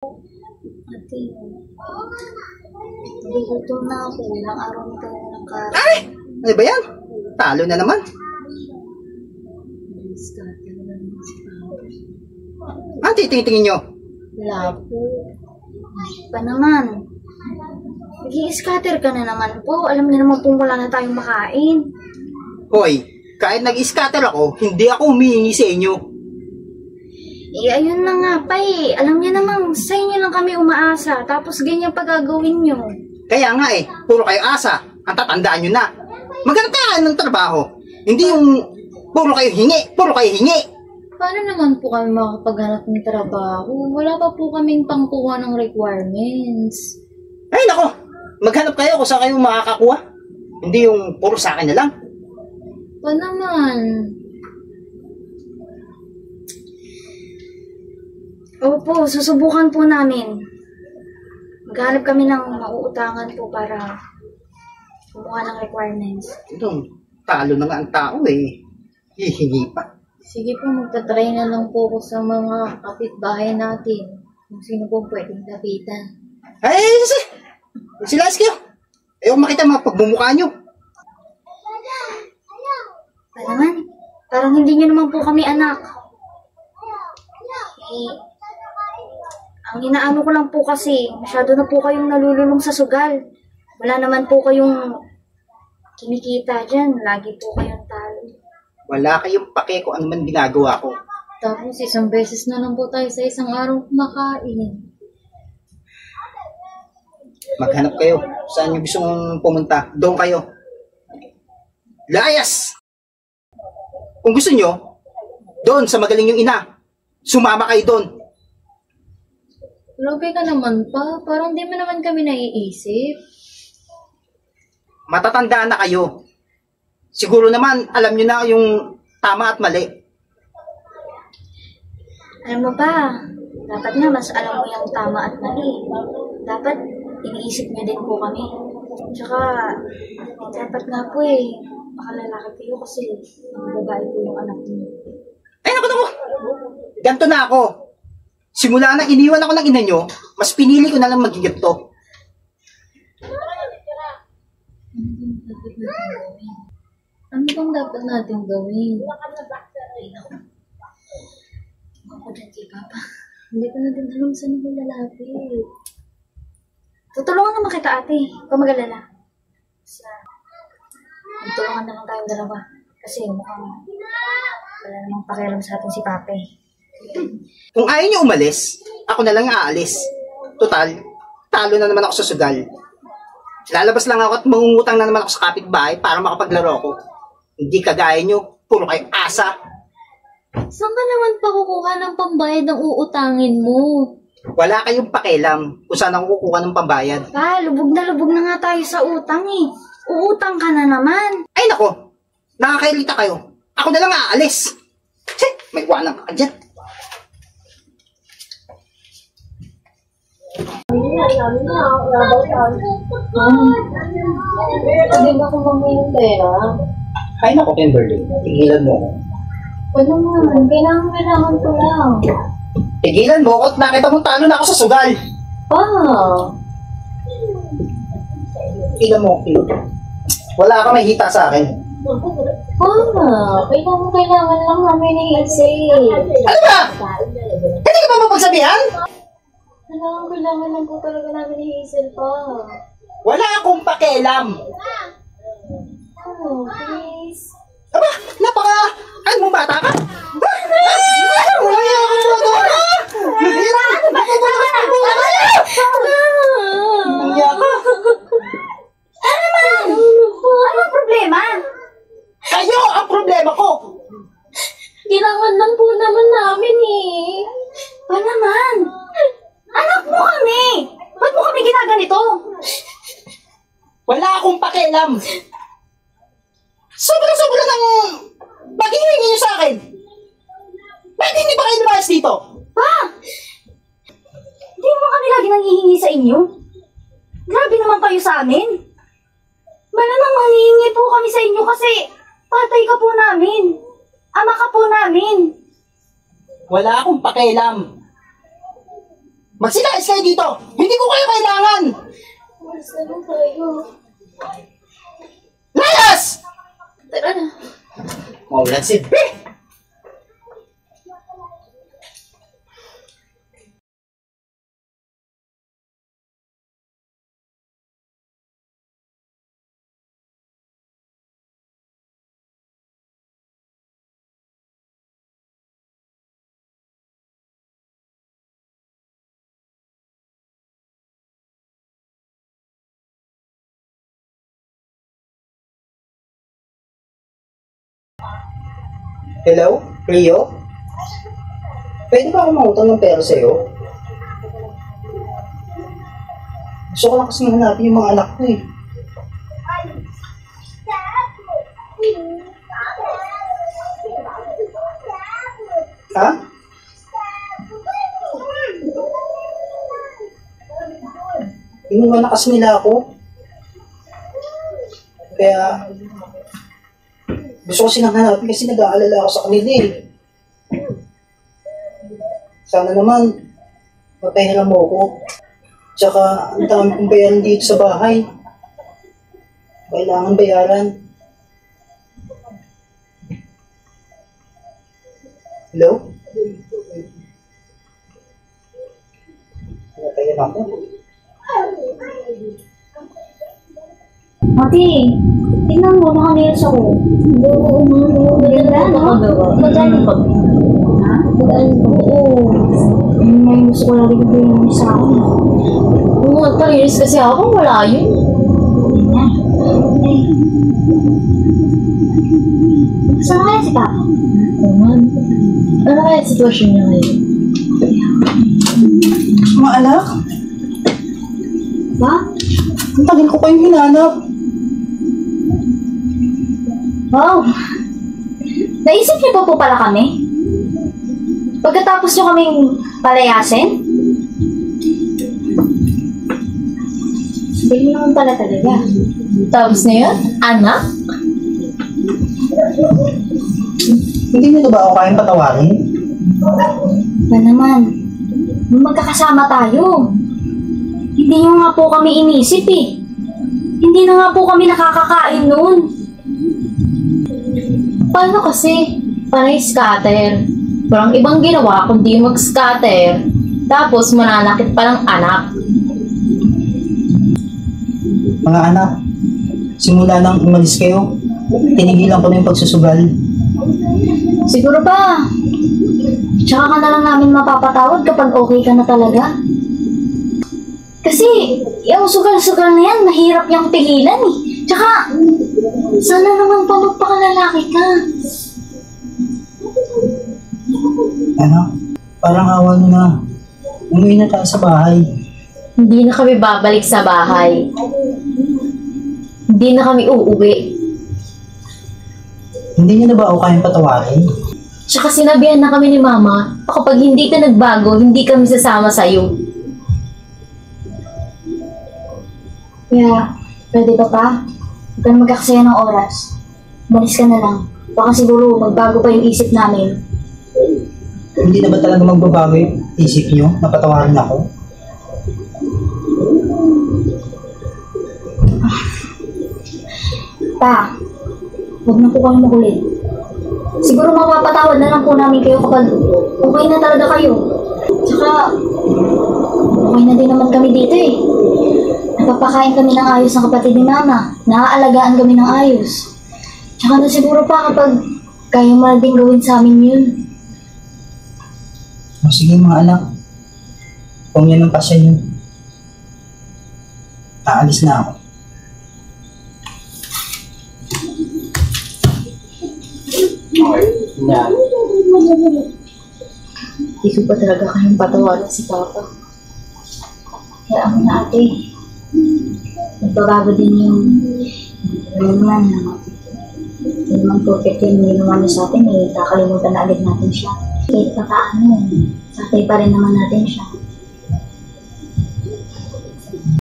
Ate, nagugutom na ako. Ilang araw na tayo ng kain. Ay! Ano ba yan? Talo na naman. Scatter na naman si Papa. Ah, titingin nyo. Wala po. Pa naman. Nag-i-scatter ka na naman po. Alam niyo naman po wala na tayong makain. Hoy, kahit nag-scatter ako, hindi ako humihingi sa inyo. Eh, ayun na nga pa eh. Alam niyo naman, sa inyo lang kami umaasa. Tapos ganyan pa gagawin niyo. Kaya nga puro kayo asa. Ang tatandaan nyo na. Maghanap tayo ng trabaho. Hindi yung puro kayo hingi, puro kayo hingi. Paano naman po kami makapaghanap ng trabaho? Wala pa po kaming pangkuha ng requirements. Ay nako, maghanap kayo kung saan kayo makakakuha. Hindi yung puro sa akin na lang. Pa naman. Opo, susubukan po namin. Maghanap kami ng mauutangan po para kumuha ng requirements. Ito, talo na nga ang tao hihingi pa. Sige po, magta-try na lang po ko sa mga kapitbahay natin. Kung sino po pwedeng lapitan. Ay, sila kayo. Ayaw makita mga pagmumukha nyo. Pa naman, parang hindi nyo naman po kami anak. Eh, ang inaano ko lang po kasi, masyado na po kayong nalululong sa sugal. Wala naman po kayong kinikita dyan. Lagi po kayong talo. Wala kayong pake kung ano man ginagawa ko. Tapos isang beses na lang po tayo sa isang araw kumakain. Maghanap kayo. Saan nyo gusto mong pumunta? Doon kayo. Layas! Kung gusto nyo, doon sa magaling yung ina. Sumama kayo doon. Grabe ka naman pa. Parang di mo naman kami naiisip. Matatanda na kayo. Siguro naman, alam nyo na yung tama at mali. Alam mo ba, dapat nga mas alam mo yung tama at mali. Dapat iniisip niyo din po kami. Tsaka, dapat nga po makalalaki kayo kasi babae po yung anak niyo. Ay, naku! Ganto na ako. Simula na iniwan ako ng ina nyo, mas pinili ko na lang maging ganito. Ano bang dapat natin gawin? Ay, naku. Ako dyan kay Papa. Hindi ko na din alam saan ako lalapit. Tutulungan naman kita, ate. Huwag mag-alala. Tutulungan naman tayong dalawa. Kasi mukhang wala namang pakialam sa atin si Papa. Kung ayaw nyo umalis, ako na lang aalis. Total, talo na naman ako sa sugal. Lalabas lang ako at mangungutang na naman ako sa kapitbahay para makapaglaro ako. Hindi kagaya nyo, puro kayo asa. Saan ka naman pa kukuha ng pambayad ng uutangin mo? Wala kayong pakialam kung saan ako kukuha ng pambayad. Pa, lubog na nga tayo sa utang eh. Uutang ka na naman. Ay nako, nakakailita kayo. Ako na lang aalis. May walang ka dyan. Sabi ba kung mamay yung pera? Ay nako, Kimberly, tigilan mo ako. Wala naman, kailangan ko lang. Tigilan mo ako at nakita mong talo na ako sa sugal. Pa! Tigilan mo ako. Wala kang mahihita sa akin. Pa! Kailangan lang namin i-save. Ano ba? Hindi ka ba mapagsabihan? Kailangan lang po talaga namin i-save pa. Wala akong pakialam. Oh, please. Aba, ano mo bata ka? Wala akong bata ka. Nahira. Ano naman? Anong problema? Kayo ang problema ko. Kailangan lang po naman namin eh. Pa naman? Anak mo kami! Ba't mo kami ginaganito? Wala akong pakialam. Sobrang ng paghihingi niyo sa akin. Bakit hindi ba kayo lumayas dito? Pa! Hindi mo kami lagi nanghihingi sa inyo. Grabe naman kayo sa amin. Malamang manghihingi po kami sa inyo kasi tatay ka po namin. Ama ka po namin. Wala akong pakialam. Magsilayas kayo dito! Hindi ko kayo kailangan! Umalis na lang tayo. Layas! Tara na. Maulan si B! Hello? Rio? Pwede ba akong mangutang ng pera sa'yo? Gusto ko lang kasi hanapin yung mga anak ko eh. Ha? Inuwan na kasi nila ako. Kaya gusto ko silang hanapin kasi nag-aalala ako sa kanila eh. Sana naman, mapahiram mo ako. Tsaka, ang dami kong bayaran dito sa bahay. Kailangan bayaran. Hello? Napahiram ako. Ate, tingnan mo, naka-nails ako. Oo, maganda, no? Maganda pa. Ha? Maganda pa. Oo. May gusto ko lang rin ko yung sa akin. Oo, nagpa-nails kasi ako, wala yun. Saan kaya si Papa? Oo man. Ano kaya sitwasyon niya ngayon? Mga anak, Ba? ang tagal ko kayong hinanap. Wow! Naisip niyo pa po pala kami? Pagkatapos niyo kaming palayasin? Hindi mo naman pala talaga. Tapos na yun? Anak? Hindi nyo na ba ako kayang patawarin? Ba naman? Nung magkakasama tayo. Hindi niyo nga po kami inisip eh. Hindi na nga po kami nakakakain noon. Paano kasi? Panay scatter. Walang ibang ginawa kundi mag-scatter. Tapos mananakit pa ng anak. Mga anak, simula nang umalis kayo, tinigilan ko na yung pagsusugal. Siguro ba? Tsaka ka na lang namin mapapatawad kapag okay ka na talaga. Kasi, yung sugal-sugal na yan, mahirap yung pigilan eh. Tsaka, sana naman pa magpakalalaki ka. Anak, parang awa nyo na. Umuwi na tayo sa bahay. Hindi na kami babalik sa bahay. Hindi na kami uuwi. Hindi nyo na ba ako kayang patawarin? Tsaka sinabihan na kami ni Mama, kapag hindi ka nagbago, hindi kami sasama sa'yo. Kaya, pwede ba pa? Huwag kang magkakasaya ng oras. Balis ka na lang. Baka siguro magbago pa yung isip namin. Hindi na ba talaga magbabago yung isip nyo? Napatawarin ako? Pa, huwag na po kami makulit. Siguro mapapatawad na lang po namin kayo kapag okay na talaga kayo. Tsaka, okay na din naman kami dito eh. Napapakain kami ng ayos ng kapatid ni Mama. Naaalagaan kami ng ayos. Tsaka na siguro pa kapag kaya mo na din gawin sa amin yun. O sige mga anak, kung yan ang pasya nyo, aalis na ako. Na. Hindi ko pa talaga kayong patawarin si Papa. Kaya ako na ate. Nagbabago din yung naman na hindi naman perfect yung ginawa niya sa atin eh. Kakalimutan na agad natin siya. Kahit pa paano, satay pa rin naman natin siya.